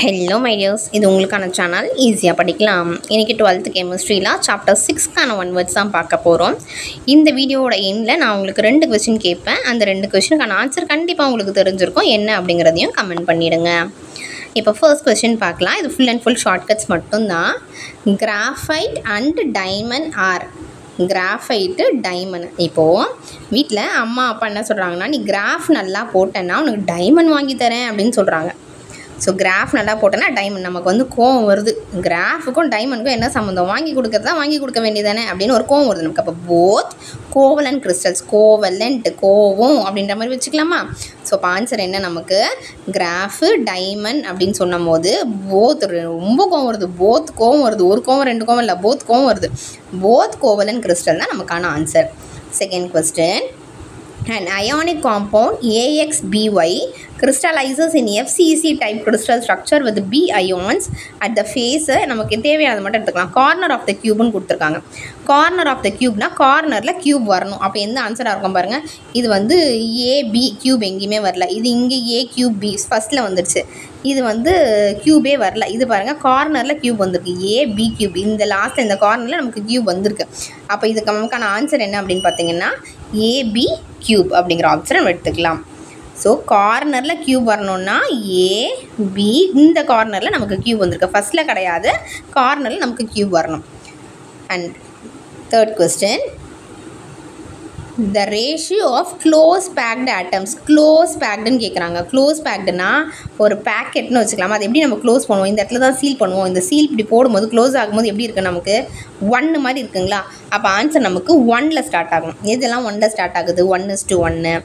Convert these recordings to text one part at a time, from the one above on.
Hello my tears, இது உங்களுக்கான channel ஈஸியாக படிக்கலாம். இன்றைக்கி 12th கெமிஸ்ட்ரியில் சாப்டர் 6க்கான 1 வேர்ட்ஸ் தான் பார்க்க போகிறோம். இந்த வீடியோவோட எண்டில் நான் உங்களுக்கு 2 கொஸ்டின் கேட்பேன். அந்த 2 கொஸ்டினுக்கான ஆன்சர் கண்டிப்பாக உங்களுக்கு தெரிஞ்சிருக்கும். என்ன அப்படிங்கிறதையும் கமெண்ட் பண்ணிவிடுங்க. இப்போ ஃபர்ஸ்ட் கொஸ்டின் பார்க்கலாம். இது ஃபுல் அண்ட் ஃபுல் ஷார்ட்கட்ஸ் மட்டும்தான். Graphite and diamond are. Graphite diamond. இப்போது வீட்டில் அம்மா அப்பா என்ன சொல்கிறாங்கன்னா, நீ கிராஃப் நல்லா போட்டேன்னா உனக்கு டைமண்ட் வாங்கி தரேன் அப்படின்னு சொல்கிறாங்க. ஸோ கிராஃப் நல்லா போட்டோன்னா டைமண்ட். நமக்கு வந்து கோவம் வருது, கிராஃபுக்கும் டைமண்டுக்கும் என்ன சம்மந்தம், வாங்கி கொடுக்குறதா வாங்கி கொடுக்க வேண்டியதானே அப்படின்னு ஒரு கோவம் வருது நமக்கு. அப்போ போத் கோவலண்ட் கிறிஸ்டல்ஸ், கோவலண்ட் கோவம் அப்படின்ற மாதிரி வச்சுக்கலாமா? ஸோ இப்போ ஆன்சர் என்ன, நமக்கு கிராஃபு டைமண்ட் அப்படின்னு சொன்னும் போது போத் ரொம்ப கோவம் வருது, போத் கோவம் வருது. ஒரு கோவம் 2 கோவம் இல்லை, போத் கோவம் வருது. போத் கோவலண்ட் கிறிஸ்டல் தான் நமக்கான answer. Second question. An ionic compound AXBY crystallizes in FCC type crystal structure with B ions at the face. நமக்கு தேவையானது மட்டும் எடுத்துக்கலாம். கார்னர் ஆஃப் த கியூப்னு கொடுத்துருக்காங்க. கார்னர் ஆஃப் த கியூப்னா கார்னரில் கியூப் வரணும். அப்போ எந்த ஆன்சராக இருக்கும் பாருங்கள். இது வந்து ஏபி கியூப் எங்கேயுமே வரல. இது இங்கே ஏ கியூப் பி ஃபஸ்ட்டில் வந்துடுச்சு. இது வந்து கியூபே வரல. இது பாருங்கள், கார்னரில் கியூப் வந்திருக்கு, ஏபி கியூப். இந்த லாஸ்ட்டில் இந்த கார்னரில் நமக்கு கியூப் வந்திருக்கு. அப்போ இதுக்கு நமக்கான ஆன்சர் என்ன அப்படின்னு பார்த்தீங்கன்னா ஏபி கியூப் அப்படிங்கிற ஆப்ஷன் நம்ம எடுத்துக்கலாம். ஸோ கார்னரில் கியூப் வரணுன்னா ஏபி, இந்த கார்னரில் நமக்கு கியூப் வந்திருக்கு, ஃபஸ்ட்டில் கிடையாது, கார்னரில் நமக்கு கியூப் வரணும். And third question. The ratio of close packed atoms. Close பேக்டுன்னு கேட்குறாங்க. க்ளோஸ் பேக்டுனா ஒரு பேக்கெட்னு வச்சுக்கலாமா? அது எப்படி நம்ம க்ளோஸ் பண்ணுவோம்? இந்த இடத்துல தான் சீல் பண்ணுவோம். இந்த சீல் இப்படி போடும்போது க்ளோஸ் ஆகும்போது எப்படி இருக்குது, நமக்கு 1 மாதிரி இருக்குங்களா? அப்போ ஆன்சர் நமக்கு 1ல் ஸ்டார்ட் ஆகும். எதெல்லாம் 1ல் ஸ்டார்ட் ஆகுது? 1:1,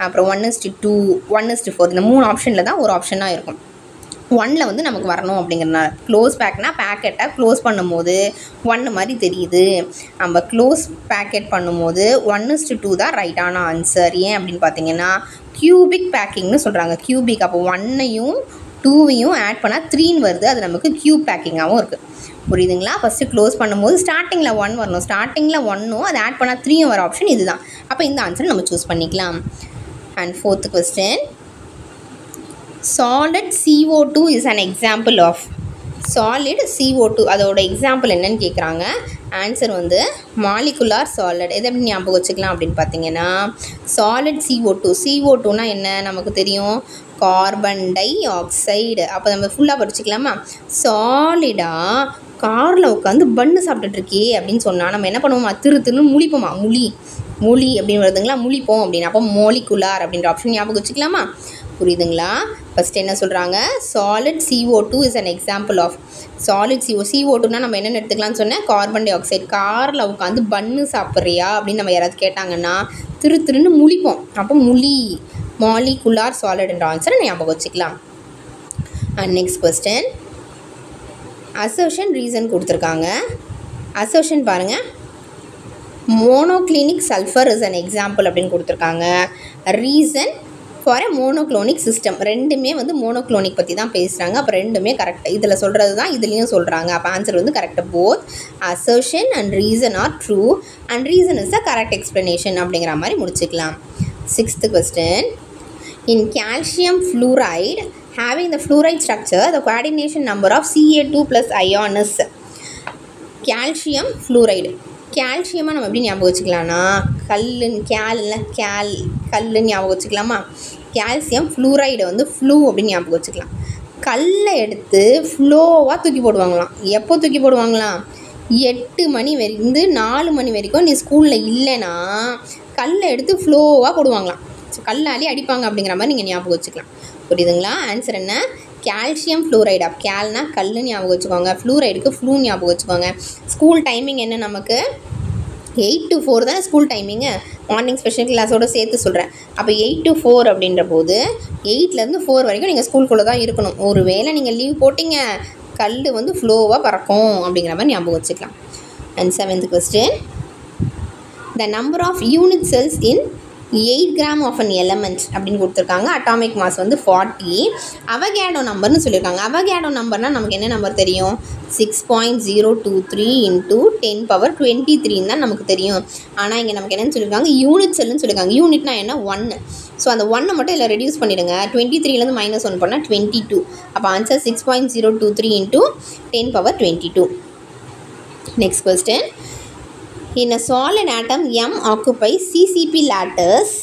அப்புறம் 1:2, 1:4. இந்த 3 ஆப்ஷனில் தான் ஒரு ஆப்ஷனாக இருக்கும். 1ல் வந்து நமக்கு வரணும் அப்படிங்கிறனால. க்ளோஸ் பேக்னா பேக்கெட்டை க்ளோஸ் பண்ணும்போது 1 மாதிரி தெரியுது. நம்ம க்ளோஸ் பேக்கெட் பண்ணும்போது 1:2 தான் ரைட்டான ஆன்சர். ஏன் அப்படின்னு பார்த்தீங்கன்னா கியூபிக் பேக்கிங்னு சொல்கிறாங்க. கியூபிக், அப்போ 1ஐயும் 2ஐயும் ஆட் பண்ணால் 3ன்னு வருது. அது நமக்கு கியூப் பேக்கிங்காகவும் இருக்குது. புரியுதுங்களா? ஃபஸ்ட்டு க்ளோஸ் பண்ணும்போது ஸ்டார்டிங்கில் 1 வரணும். ஸ்டார்டிங்கில் 1ம் அது ஆட் பண்ணால் 3யும் வர ஆப்ஷன் இதுதான். அப்போ இந்த ஆன்சர் நம்ம சூஸ் பண்ணிக்கலாம். And fourth question. Solid CO2 is an example of. Solid CO2 அதோட எக்ஸாம்பிள் என்னன்னு கேட்குறாங்க. ஆன்சர் வந்து மாலிகுலார் சாலிட். எதை எப்படி ஞாபகம் வச்சுக்கலாம் அப்படின்னு பார்த்தீங்கன்னா சாலிட் CO2. CO2னா என்ன நமக்கு தெரியும், கார்பன் டை ஆக்சைடு. அப்போ நம்ம ஃபுல்லாக படிச்சுக்கலாமா? சாலிடாக காரில் உட்காந்து பன்னு சாப்பிட்டுட்ருக்கே அப்படின்னு சொன்னால் நம்ம என்ன பண்ணுவோமா? திருன்னு முழிப்போமா? மொழி அப்படின்னு வருதுங்களா? முழிப்போம் அப்படின்னு. அப்போ மோலிகுலார் அப்படின்ற ஆப்ஷன் ஞாபகம் வச்சுக்கலாமா? புரியுதுங்களா? ஃபஸ்ட்டு என்ன சொல்கிறாங்க, solid CO2 is an example of. Solid CO2னா நம்ம என்னென்னு எடுத்துக்கலாம்னு சொன்னேன், கார்பன் டை ஆக்சைடு. காரில் உட்காந்து பன்னு சாப்பிட்றியா அப்படின்னு நம்ம யாராவது கேட்டாங்கன்னா திருன்னு முழிப்போம். அப்போ மாலிகுலார் சாலிட் என்ற ஆன்சரை ஞாபகம் வச்சுக்கலாம். And next question. Assertion reason கொடுத்துருக்காங்க. அசர்ஷன் பாருங்கள், monoclinic sulphur is an example அப்படின்னு கொடுத்துருக்காங்க. Reason for a monoclinic system. ரெண்டுமே வந்து மோனோக்ளோனிக் பற்றி தான் பேசுகிறாங்க. அப்போ ரெண்டுமே கரெக்டாக இதில் சொல்கிறது தான் இதுலேயும் சொல்கிறாங்க. அப்போ ஆன்சர் வந்து கரெக்டாக. Both assertion and reason are true and reason is the correct explanation அப்படிங்கிற மாதிரி முடிச்சுக்கலாம். 6th question. In calcium fluoride having the fluoride structure, the coordination number of Ca2 plus ion is. Calcium fluoride. கால்சியமாக நம்ம எப்படி ஞாபகம் வச்சுக்கலாம்னா கல்லுன்னு ஞாபகம் வச்சுக்கலாமா? Calcium fluoride வந்து ஃப்ளூ அப்படின்னு ஞாபகம் வச்சுக்கலாம். கல்லை எடுத்து ஃப்ளோவாக தூக்கி போடுவாங்களாம். எப்போ தூக்கி போடுவாங்களாம்? 8 மணி வரைக்கும் 4 மணி வரைக்கும் நீ ஸ்கூலில் இல்லைன்னா கல்லை எடுத்து ஃப்ளோவாக போடுவாங்களாம். ஸோ கல்லாலே அடிப்பாங்க அப்படிங்கிற மாதிரி நீங்கள் ஞாபகம் வச்சுக்கலாம். புரியுதுங்களா? ஆன்சர் என்ன, கால்சியம் ஃப்ளூரைடு. அப்போ கேல்னா கல்லுன்னு ஞாபகம் வச்சுக்கோங்க, ஃப்ளூரைடுக்கு ஃப்ளூ ஞாபகம் வச்சுக்கோங்க. ஸ்கூல் டைமிங் என்ன, நமக்கு 8 to 4 தான் ஸ்கூல் டைமிங்கு. மார்னிங் ஸ்பெஷல் கிளாஸோடு சேர்த்து சொல்கிறேன். அப்போ 8 to 4 அப்படின்ற போது 8லேருந்து 4 வரைக்கும் நீங்கள் ஸ்கூலுக்குள்ளே தான் இருக்கணும். ஒரு வேளை நீங்கள் லீவ் போட்டிங்க, கல் வந்து ஃப்ளோவாக பறக்கும் அப்படிங்கிற மாதிரி ஞாபகம் வச்சுக்கலாம். And 7th question. The number of unit cells in 8 gram of an element அப்படின்னு கொடுத்துருக்காங்க. அட்டாமிக் மாஸ் வந்து 40. அவகேடோ நம்பர்னு சொல்லியிருக்காங்க. அவகேடோ நம்பர்னால் நமக்கு என்ன நம்பர் தெரியும்? 6.023 × 10⁻23 தான் நமக்கு தெரியும். ஆனால் இங்கே நமக்கு என்னென்னு சொல்லியிருக்காங்க, யூனிட் செல்லுன்னு சொல்லியிருக்காங்க. யூனிட்னா என்ன? 1. ஸோ அந்த 1 மட்டும் இதில் ரெடியூஸ் பண்ணிடுங்க. 23லேருந்து -1 பண்ணால் 22. அப்போ answer 6.023 into 10^22. Next question. In a solid atom, M occupies CCP lattice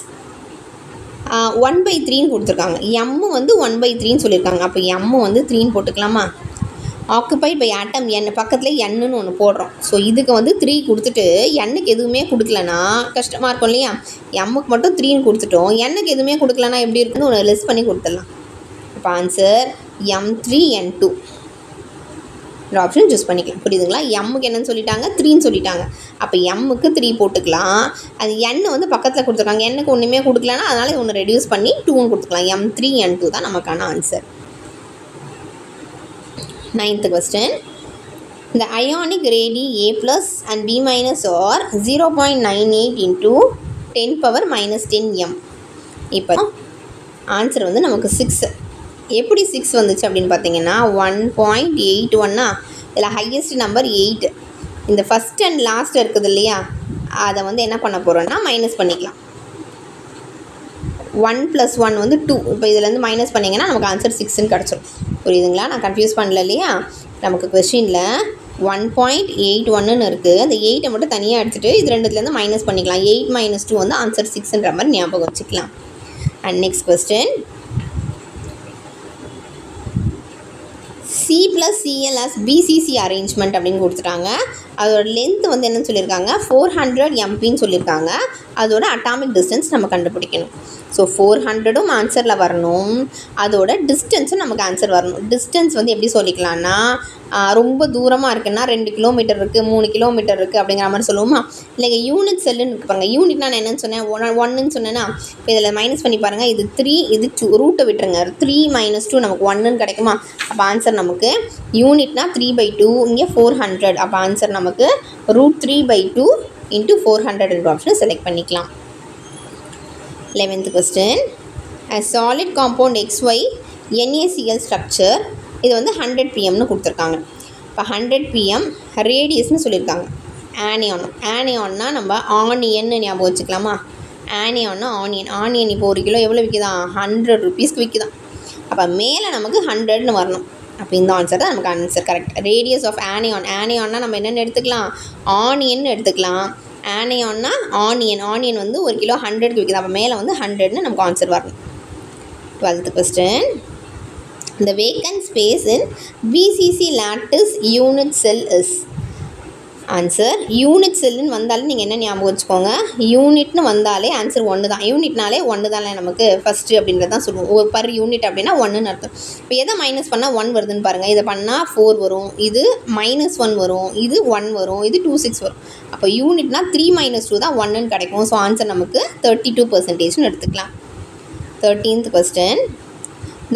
1/3 கொடுத்துருக்காங்க. M வந்து 1/3 சொல்லியிருக்காங்க. அப்போ M வந்து 3 போட்டுக்கலாமா? ஆக்குபைட் பை ஆட்டம் n பக்கத்தில் என்னன்னு ஒன்று போடுறோம். ஸோ இதுக்கு வந்து 3 கொடுத்துட்டு என்னுக்கு எதுவுமே கொடுக்கலனா கஷ்டமாக இருக்கும் இல்லையா? எம்முக்கு மட்டும் 3ன்னு கொடுத்துட்டோம், என்னுக்கு எதுவுமே கொடுக்கலனா எப்படி இருக்குன்னு ஒன்று லிஸ்ட் பண்ணி கொடுத்துடலாம். இப்போ ஆன்சர் M3N2 ஆப்ஷன் சூஸ் பண்ணிக்கலாம். புரியுதுங்களா? எம்முக்கு என்னன்னு சொல்லிட்டாங்க, 3ன்னு சொல்லிட்டாங்க. அப்போ எம்முக்கு 3 போட்டுக்கலாம். அது எண்ணு வந்து பக்கத்தில் கொடுத்துருக்காங்க, என்னுக்கு ஒன்றுமே கொடுக்கலனா அதனால் ஒன்று ரெடியூஸ் பண்ணி 2ன்னு கொடுத்துக்கலாம். M3N2 தான் நமக்கான answer. 9th question. The ionic radii A plus and B minus are 0.98 into 10^-10 m. இப்போ ஆன்சர் வந்து நமக்கு 6. எப்படி 6 வந்துச்சு அப்படின்னு பார்த்தீங்கன்னா 1.81. இதில் ஹையஸ்ட் நம்பர் 8. இந்த ஃபஸ்ட் அண்ட் லாஸ்ட் இருக்குது இல்லையா, அதை வந்து என்ன பண்ண போகிறோன்னா மைனஸ் பண்ணிக்கலாம். 1 + 1 வந்து 2. இப்போ இதிலேருந்து மைனஸ் பண்ணிங்கன்னா நமக்கு ஆன்சர் 6ன்னு கிடச்சிரும். புரியுதுங்களா? நான் கன்ஃபியூஸ் பண்ணல இல்லையா? நமக்கு கொஸ்டினில் 1.81ன்னு இருக்குது. அந்த 8 மட்டும் தனியாக எடுத்துகிட்டு இது ரெண்டுத்துலேருந்து மைனஸ் பண்ணிக்கலாம். 8 - 2 வந்து ஆன்சர் 6ன்ற மாதிரி ஞாபகம் வச்சுக்கலாம். And next question. C + Cl as BCC arrangement அப்படின்னு கொடுத்துட்டாங்க. அதோட லென்த் வந்து என்னன்னு சொல்லியிருக்காங்க, 400 MPன்னு சொல்லியிருக்காங்க. அதோட அட்டாமிக் டிஸ்டன்ஸ் நம்ம கண்டுபிடிக்கணும். ஸோ 400ம் ஆன்சரில் வரணும், அதோட டிஸ்டன்ஸும் நமக்கு ஆன்சர் வரணும். டிஸ்டன்ஸ் வந்து எப்படி சொல்லிக்கலாம்னா, ரொம்ப தூரமாக இருக்குன்னா 2 கிலோமீட்டர் இருக்குது, 3 கிலோமீட்டர் இருக்குது அப்படிங்கிற மாதிரி சொல்லுவோமா? இல்லைங்க, யூனிட் செல்லுன்னு இருக்கு பாருங்க. யூனிட்னா நான் என்னன்னு சொன்னேன், 1ன்னு சொன்னேன்னா, இப்போ இதில் மைனஸ் பண்ணி பாருங்கள். இது 3, இது 2, ரூட்டை விட்டுருங்க. 3 - 2 நமக்கு 1ன்னு கிடைக்குமா? அப்போ ஆன்சர் நமக்கு யூனிட்னா 3/2, இங்கே 400. அப்போ ஆன்சர் நமக்கு √3/2 into 400 என்ற ஆப்ஷனை செலக்ட் பண்ணிக்கலாம். 11th question. A solid compound XY NaCl structure, இது வந்து 100 pmனு கொடுத்துருக்காங்க. இப்போ 100 pm ரேடியஸ்னு சொல்லியிருக்காங்க. ஆனியான்னா நம்ம ஆனியன்னு ஞாபகம் வச்சுக்கலாமா? ஆனியான்னா ஆனியன் இப்போ 1 கிலோ எவ்வளோ விற்கிதான்? 100 rupeesக்கு விற்கிதான். அப்போ மேலே நமக்கு 100ன்னு வரணும். அப்போ இந்த ஆன்சர் தான் நமக்கு ஆன்சர் கரெக்ட். ரேடியஸ் ஆஃப் ஆனியான்னா நம்ம என்னென்னு எடுத்துக்கலாம், ஆனியன் எடுத்துக்கலாம். ஆனியான்னா ஆனியன் வந்து 1 கிலோ 100க்கு விற்கிது. அப்போ மேலே வந்து 100ன்னு நமக்கு ஆன்சர் வரணும். 12th question. The vacant space in BCC lattice unit cell is. Answer unit செல்லுன்னு வந்தாலே நீங்கள் என்ன ஞாபகம் வச்சுக்கோங்க, யூனிட்னு வந்தாலே ஆன்சர் 1 தான். யூனிட்னாலே 1 தானே நமக்கு ஃபஸ்ட்டு அப்படின்றது தான் சொல்லுவோம். ஒரு பர் யூனிட் அப்படின்னா 1ன்னு அர்த்தம். இப்போ எதை மைனஸ் பண்ணால் 1 வருதுன்னு பாருங்கள். இதை பண்ணால் 4 வரும், இது -1 வரும், இது 1 வரும், இது 26 வரும். அப்போ யூனிட்னா 3 - 2 தான் 1ன்னு கிடைக்கும். ஸோ ஆன்சர் நமக்கு 32%ன்னு எடுத்துக்கலாம். 13th question.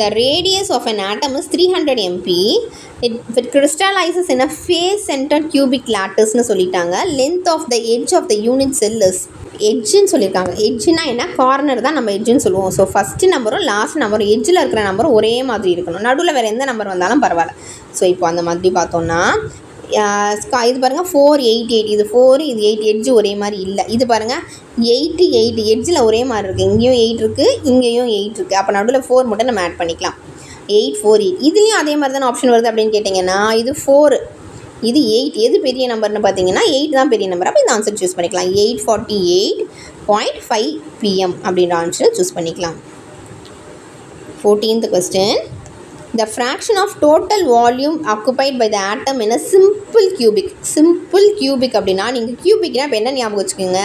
The radius of an atom is 300 MP. If it crystallizes in a face-centered cubic latticeனு சொல்லிட்டாங்க. Length of the edge of the unit cell is. எட்ஜுன்னு சொல்லியிருக்காங்க. எட்ஜுனா என்ன? கார்னர் தான் நம்ம எட்ஜுன்னு சொல்லுவோம். ஸோ ஃபஸ்ட்டு நம்பரும் லாஸ்ட் நம்பரும் எட்ஜில் இருக்கிற நம்பரும் ஒரே மாதிரி இருக்கணும். நடுவில் வேறு எந்த நம்பர் வந்தாலும் பரவாயில்ல. ஸோ இப்போ அந்த மாதிரி பார்த்தோன்னா இது பாருங்கள் 488, இது 4, இது 8, எட்ஜு ஒரே மாதிரி இல்லை. இது பாருங்கள் 8 எட்ஜில் ஒரே மாதிரி இருக்குது. இங்கேயும் 8 இருக்குது, இங்கேயும் 8 இருக்குது. அப்போ நடுவில் 4 மட்டும் நம்ம ஆட் பண்ணிக்கலாம். 8, 4, 8. இதுலேயும் அதே மாதிரி தானே ஆப்ஷன் வருது அப்படின்னு கேட்டிங்கன்னா, இது 4, இது 8. எது பெரிய நம்பர்னு பார்த்தீங்கன்னா 8 தான் பெரிய நம்பர். அப்போ இந்த ஆன்சர் சூஸ் பண்ணிக்கலாம். 848.5 pm அப்படின்ற ஆன்சரை சூஸ் பண்ணிக்கலாம். 14th question. The fraction of total volume occupied by the atom in a simple cubic அப்படின்னா, நீங்கள் கியூபிக்னா இப்போ என்ன ஞாபகம் வச்சுக்கோங்க,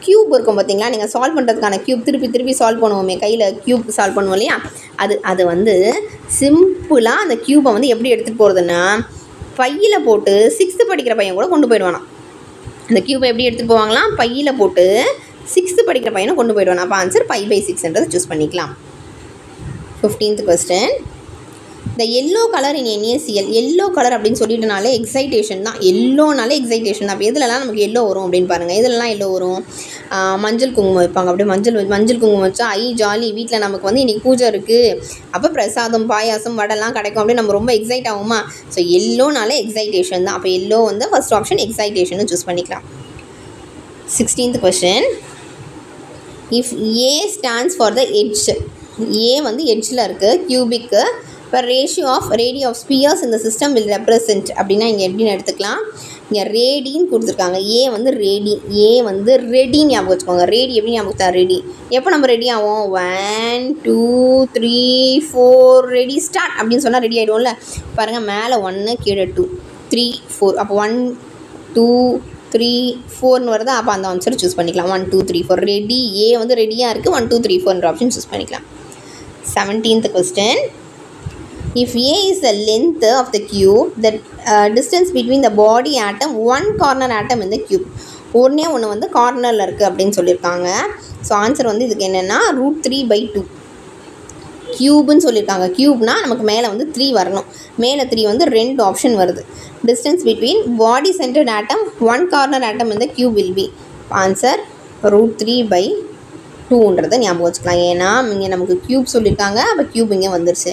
க்யூப் இருக்கும் பார்த்தீங்களா, நீங்கள் சால்வ் பண்ணுறதுக்கான க்யூப் திருப்பி சால்வ் பண்ணுவோமே, கையில் க்யூப் சால்வ் பண்ணுவோம் இல்லையா, அது வந்து சிம்பிளாக அந்த க்யூப்பை வந்து எப்படி எடுத்துகிட்டு போகிறதுன்னா, பையில் போட்டு 6th படிக்கிற பையன் கூட கொண்டு போயிடுவானா. அந்த க்யூப்பை எப்படி எடுத்துகிட்டு போவாங்களாம், பையில் போட்டு 6th படிக்கிற பையனை கொண்டு போயிடுவானா. அப்போ ஆன்சர் π/6ன்றதை சூஸ் பண்ணிக்கலாம். 15th question. The yellow color in NaCl, yellow color அப்படின்னு சொல்லிட்டுனாலே எக்ஸைட்டேஷன் தான். எல்லோனாலே எக்ஸைட்டேஷன் தான். அப்போ எதுலலாம் நமக்கு எல்லோ வரும் அப்படின்னு பாருங்கள். எதுலலாம் எல்லோ வரும், மஞ்சள் குங்குமம் வைப்பாங்க. அப்படியே மஞ்சள் குங்குமம் வச்சா ஜாலி, வீட்டில் நமக்கு வந்து இன்றைக்கி பூஜை இருக்குது, அப்போ பிரசாதம் பாயாசம் வடைலாம் கிடைக்கும் அப்படின்னு நம்ம ரொம்ப எக்ஸைட் ஆகுமா. ஸோ எல்லோனாலே எக்ஸைட்டேஷன் தான். அப்போ எல்லோ வந்து ஃபஸ்ட் ஆப்ஷன் எக்ஸைட்டேஷன் சூஸ் பண்ணிக்கலாம். 16th question. If A stands for the edge, A வந்து எட்ஜில் இருக்குது கியூபிக்கு, இப்போ ratio of radii of spheres இந்த சிஸ்டம் வில் ரெப்ரசன்ட் அப்படின்னா இங்கே எப்படின்னு எடுத்துக்கலாம். இங்கே ரேடின்னு கொடுத்துருக்காங்க. ஏ வந்து ரேடி, ஏ வந்து ரெடின்னு ஞாபகம் வச்சுக்கோங்க. ரேடி எப்படி ஞாபகம் ரெடி, எப்போ நம்ம ரெடி ஆகும் 1 2 3 4 ரெடி ஸ்டார்ட் அப்படின்னு சொன்னால் ரெடி ஆகிடுவோம்ல. பாருங்கள் மேலே 1 கீழே 2 3 4, அப்போ 1 2 3 4ன்னு வருதா, அப்போ அந்த ஆன்சர் சூஸ் பண்ணிக்கலாம். 1 2 3 4 ரெடி, ஏ வந்து ரெடியாக இருக்குது. 1 2 3 4ன்ற ஆப்ஷன் சூஸ் பண்ணிக்கலாம். 17th question. If A is the length of the cube, the distance between the body atom, one corner atom in the cube. ஒன்றே ஒன்று வந்து கார்னரில் இருக்குது அப்படின்னு சொல்லியிருக்காங்க. ஸோ ஆன்சர் வந்து இதுக்கு என்னென்னா √3/2 க்யூப்னு சொல்லியிருக்காங்க. க்யூப்னா நமக்கு மேலே வந்து 3 வரணும். மேலே 3 வந்து 2 ஆப்ஷன் வருது. டிஸ்டன்ஸ் பிட்வீன் பாடி சென்டர்ட் ஆட்டம் ஒன் கார்னர் ஆட்டம் இந்த க்யூப் வில் பி. ஆன்சர் √3/2ன்றதை ஞாபகம் வச்சுக்கலாம். ஏன்னா இங்கே நமக்கு க்யூப் சொல்லியிருக்காங்க, அப்போ க்யூப் இங்கே வந்துருச்சு.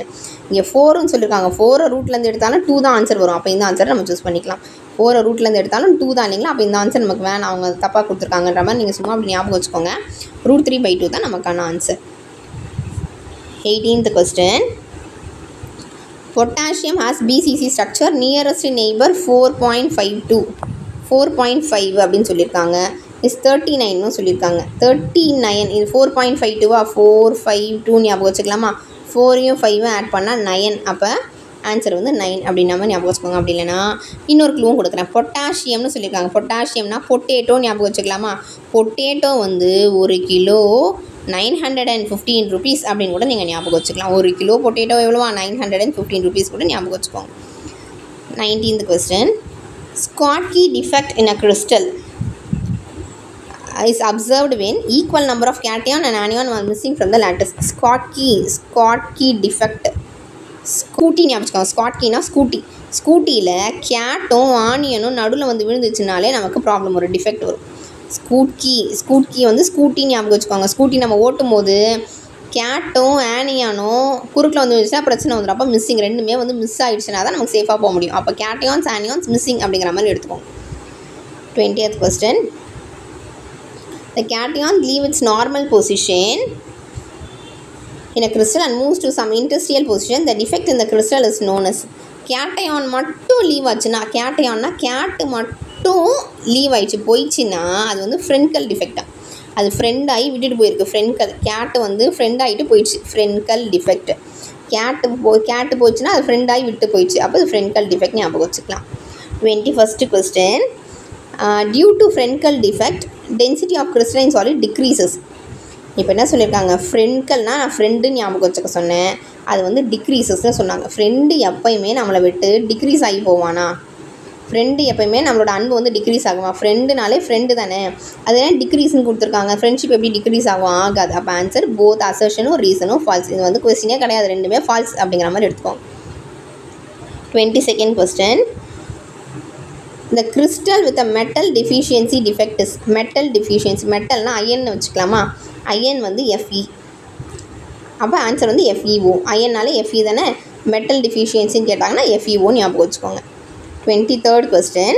இங்கே 4ன்னு சொல்லியிருக்காங்க. 4 ரூட்லேருந்து எடுத்தாலும் 2 தான் ஆன்சர் வரும். அப்போ இந்த ஆன்சரை நம்ம சூஸ் பண்ணிக்கலாம். 4 ரூட்லேருந்து எடுத்தாலும் 2 தான் இல்லைங்களா, அப்போ இந்த ஆன்சர் நமக்கு வேணாம், அவங்க தப்பாக கொடுத்துருக்காங்கன்ற மாதிரி நீங்கள் சும்மா அப்படி ஞாபகம் வச்சுக்கோங்க. √3/2 தான் நமக்கான answer. 18th question. Potassium has BCC structure, nearest neighbor 4.52 4.5 அப்படின்னு சொல்லியிருக்காங்க. இஸ் 39ன்னு சொல்லியிருக்காங்க. 39 இது 4.52வா 452 ஞாபகம் வச்சுக்கலாமா. 4யும் 5யும் ஆட் பண்ணால் 9, அப்போ ஆன்சர் வந்து 9 அப்படின்னா மாதிரி ஞாபகம் வச்சுக்கோங்க. அப்படி இல்லைனா இன்னொரு க்ளூவும் கொடுக்குறேன். பொட்டாசியம்னு சொல்லியிருக்காங்க. பொட்டாசியம்னா பொட்டேட்டோ ஞாபகம் வச்சுக்கலாமா. பொட்டேட்டோ வந்து 1 கிலோ 915 rupees அப்படின்னு கூட நீங்கள் ஞாபகம் வச்சுக்கலாம். 1 கிலோ பொட்டேட்டோ எவ்வளோவா 915 rupees கூட ஞாபகம் வச்சுக்கோங்க. 19th question. Schottky defect in a crystal is observed when equal number of cation and anion are missing from the lattice. Schottky defect. Scooty ஞாபகம். ஸ்காட்கினா ஸ்கூட்டி. ஸ்கூட்டியில் கேட்டும் ஆனியனும் நடுவில் வந்து விழுந்துச்சுனாலே நமக்கு ப்ராப்ளம் வரும், டிஃபெக்ட் வரும். ஸ்கூட்கி வந்து ஸ்கூட்டி ஞாபகம் வச்சுக்கோங்க. ஸ்கூட்டி நம்ம ஓட்டும் போது கேட்டும் ஆனியனும் குறுக்கில் வந்து வந்துச்சுன்னா பிரச்சனை வந்துடும். அப்போ மிஸ்ஸிங் ரெண்டுமே வந்து மிஸ் ஆகிடுச்சுன்னா தான் நமக்கு சேஃபாக போக முடியும். அப்போ கேட்டையான்ஸ் ஆனியான்ஸ் மிஸ்ஸிங் அப்படிங்கிற மாதிரி எடுத்துக்கோங்க. 20th question. The cation leave its normal position in a crystal and moves to some interstitial position. The defect in the crystal is known as. cation மட்டும் லீவ் ஆச்சுன்னா, கேட்டையான்னா கேட்டு மட்டும் லீவ் ஆகிடுச்சு போயிடுச்சுன்னா அது வந்து ஃப்ரென்கல் டிஃபெக்டாக. அது ஃப்ரெண்ட் ஆகி விட்டுட்டு போயிருக்கு. ஃப்ரென்கல் கேட்டு வந்து ஃப்ரெண்ட் ஆகிட்டு போயிடுச்சு, ஃப்ரென்கல் டிஃபெக்ட். கேட்டு போயிடுச்சுன்னா அது ஃப்ரெண்ட் ஆகி விட்டு போயிடுச்சு, அப்போ அது ஃப்ரென்கல் டிஃபெக்ட் ஞாபகம் வச்சுக்கலாம். 21st question. Due to Frenkel defect, density of crystalline solid decreases. இப்போ என்ன சொல்லியிருக்காங்க, ஃப்ரெண்ட்கல்னா நான் ஃப்ரெண்டு ஞாபகம் வச்சுக்க சொன்னேன், அது வந்து டிக்ரீசஸ்ன்னு சொன்னாங்க. ஃப்ரெண்டு எப்போயுமே நம்மளை விட்டு டிக்ரீஸ் ஆகி போவானா? ஃப்ரெண்டு எப்போயுமே நம்மளோட அன்பு வந்து டிக்ரீஸ் ஆகுமா? ஃப்ரெண்டுனாலே ஃப்ரெண்டு தானே, அது என்ன டிக்ரீஸ்ன்னு கொடுத்துருக்காங்க. ஃப்ரெண்ட்ஷிப் எப்படி டிக்ரீஸ் ஆகும்? ஆகாது. அப்போ ஆன்சர் போத் அசர்ஷனும் ரீசனும் ஃபால்ஸ். இது வந்து கொஸ்டினே கிடையாது, ரெண்டுமே ஃபால்ஸ் அப்படிங்கிற மாதிரி எடுத்துக்கோங்க. 22nd question. The crystal with a metal deficiency defect is. metal deficiency, metalனா அயன்னு வச்சுக்கலாமா. அயன் வந்து Fe, அப்போ ஆன்சர் வந்து FeO. அயன்னாலே Fe தானே. மெட்டல் டிஃபிஷியன்சின்னு கேட்டாங்கன்னா FeO ஞாபகம் வச்சுக்கோங்க. 23rd question.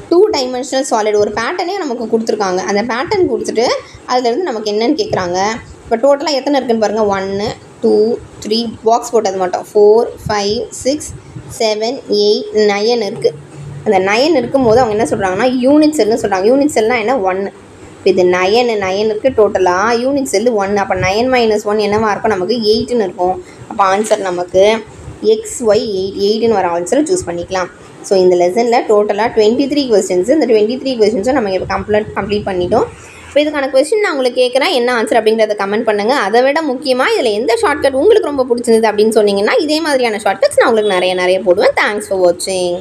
2-dimensional solid ஒரு பேட்டர்னே நமக்கு கொடுத்துருக்காங்க. அந்த பேட்டர்ன் கொடுத்துட்டு அதுலேருந்து நமக்கு என்னன்னு கேட்குறாங்க. இப்போ டோட்டலாக எத்தனை இருக்குன்னு பாருங்கள். 1 2 3 பாக்ஸ் போட்டது மட்டும் 4 5 6 7 8 9 இருக்குது. அந்த 9 இருக்கும்போது அவங்க என்ன சொல்கிறாங்கன்னா யூனிட் செல்லுன்னு சொல்கிறாங்க. யூனிட் செல்னால் என்ன 1. இப்போ இது 9 இருக்குது டோட்டலாக, யூனிட் செல்லு 1. அப்போ 9 - 1 என்னவா இருக்கும், நமக்கு 8ன்னு இருக்கும். அப்போ ஆன்சர் நமக்கு XY 8ன்னு வர ஆன்சரை சூஸ் பண்ணிக்கலாம். ஸோ இந்த லெசனில் டோட்டலாக 23 questions. இந்த 23 questions நம்ம இப்போ கம்ப்ளீட் பண்ணிட்டோம். இப்போ இதுக்கான கொஸ்டின் நான் உங்களுக்கு கேட்குறேன், என்ன ஆன்சர் அப்படிங்கிறத கமெண்ட் பண்ணுங்கள். அதை விட முக்கியமாக இதில் எந்த ஷார்ட்கட் உங்களுக்கு ரொம்ப பிடிச்சிருந்தது அப்படின்னு சொன்னீங்கன்னா இதே மாதிரியான ஷார்ட்கட்ஸ் நான் உங்களுக்கு நிறைய போடுவேன். தேங்க்ஸ் ஃபார் வாட்சிங்.